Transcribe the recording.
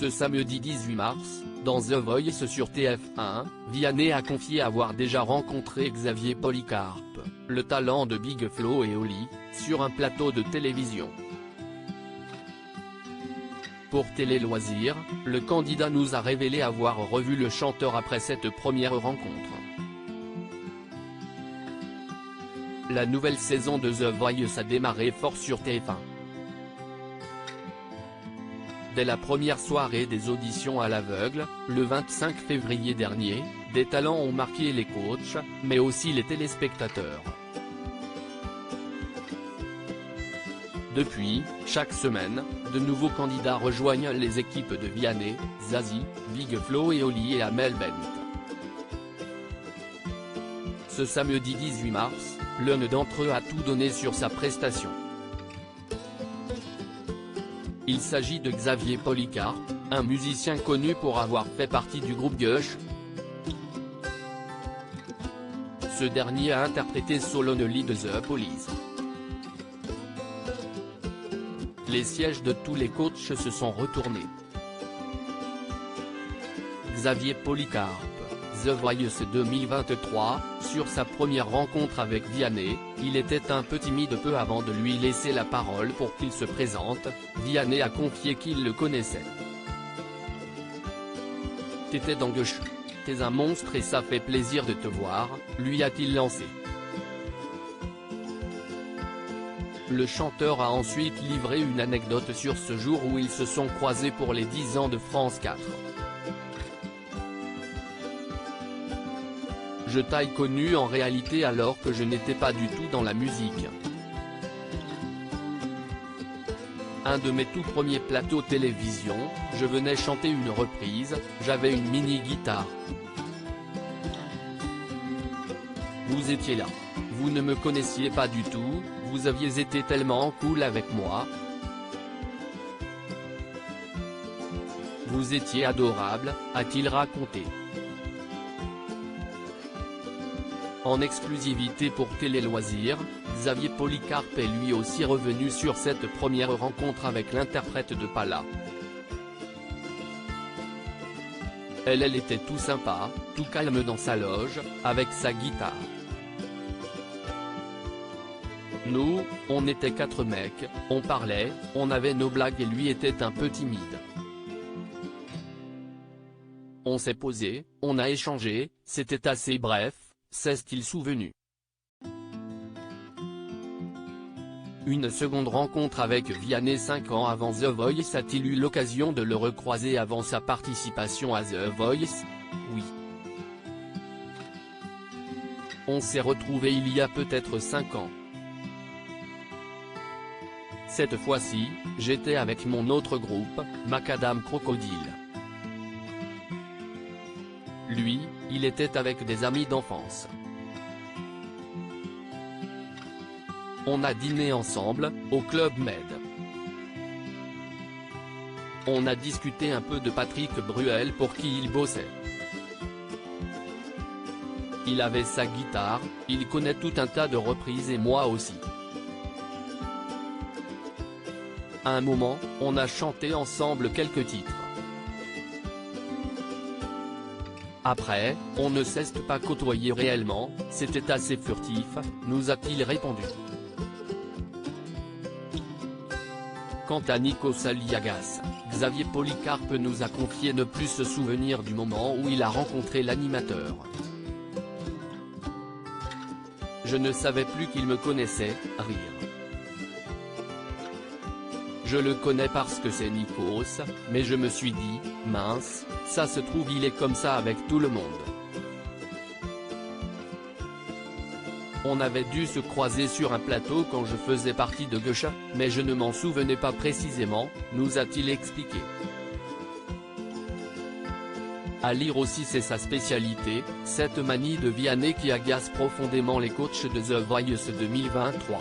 Ce samedi 18 mars, dans The Voice sur TF1, Vianney a confié avoir déjà rencontré Xavier Policarpe, le talent de Big Flo et Oli, sur un plateau de télévision. Pour Télé Loisirs, le candidat nous a révélé avoir revu le chanteur après cette première rencontre. La nouvelle saison de The Voice a démarré fort sur TF1. Dès la première soirée des auditions à l'aveugle, le 25 février dernier, des talents ont marqué les coachs, mais aussi les téléspectateurs. Depuis, chaque semaine, de nouveaux candidats rejoignent les équipes de Vianney, Zazie, Big Flo et Oli et Amel Bent. Ce samedi 18 mars, l'un d'entre eux a tout donné sur sa prestation. Il s'agit de Xavier Policarpe, un musicien connu pour avoir fait partie du groupe Gush. Ce dernier a interprété So Lonely de The Police. Les sièges de tous les coachs se sont retournés. Xavier Policarpe, The Voice 2023, sur sa première rencontre avec Vianney, il était un peu timide peu avant de lui laisser la parole pour qu'il se présente. Vianney a confié qu'il le connaissait. « T'étais dans Gush. T'es un monstre et ça fait plaisir de te voir », lui a-t-il lancé. Le chanteur a ensuite livré une anecdote sur ce jour où ils se sont croisés pour les 10 ans de France 4. Je t'ai connu en réalité alors que je n'étais pas du tout dans la musique. Un de mes tout premiers plateaux télévision, je venais chanter une reprise, j'avais une mini-guitare. Vous étiez là. Vous ne me connaissiez pas du tout, vous aviez été tellement cool avec moi. Vous étiez adorable, a-t-il raconté. En exclusivité pour Télé Loisirs, Xavier Policarpe est lui aussi revenu sur cette première rencontre avec l'interprète de Pala. Elle était tout sympa, tout calme dans sa loge, avec sa guitare. Nous, on était 4 mecs, on parlait, on avait nos blagues et lui était un peu timide. On s'est posé, on a échangé, c'était assez bref, s'est-il souvenu. Une seconde rencontre avec Vianney 5 ans avant The Voice. A-t-il eu l'occasion de le recroiser avant sa participation à The Voice? Oui. On s'est retrouvés il y a peut-être 5 ans. Cette fois-ci, j'étais avec mon autre groupe, Macadam Crocodile. Lui, il était avec des amis d'enfance. On a dîné ensemble, au Club Med. On a discuté un peu de Patrick Bruel pour qui il bossait. Il avait sa guitare, il connaît tout un tas de reprises et moi aussi. À un moment, on a chanté ensemble quelques titres. Après, on ne s'est pas côtoyé réellement, c'était assez furtif, nous a-t-il répondu. Quant à Nikos Aliagas, Xavier Policarpe nous a confié ne plus se souvenir du moment où il a rencontré l'animateur. Je ne savais plus qu'il me connaissait, rire. Je le connais parce que c'est Nikos, mais je me suis dit, mince, ça se trouve il est comme ça avec tout le monde. On avait dû se croiser sur un plateau quand je faisais partie de Gush, mais je ne m'en souvenais pas précisément, nous a-t-il expliqué. À lire aussi, c'est sa spécialité, cette manie de Vianney qui agace profondément les coachs de The Voice 2023.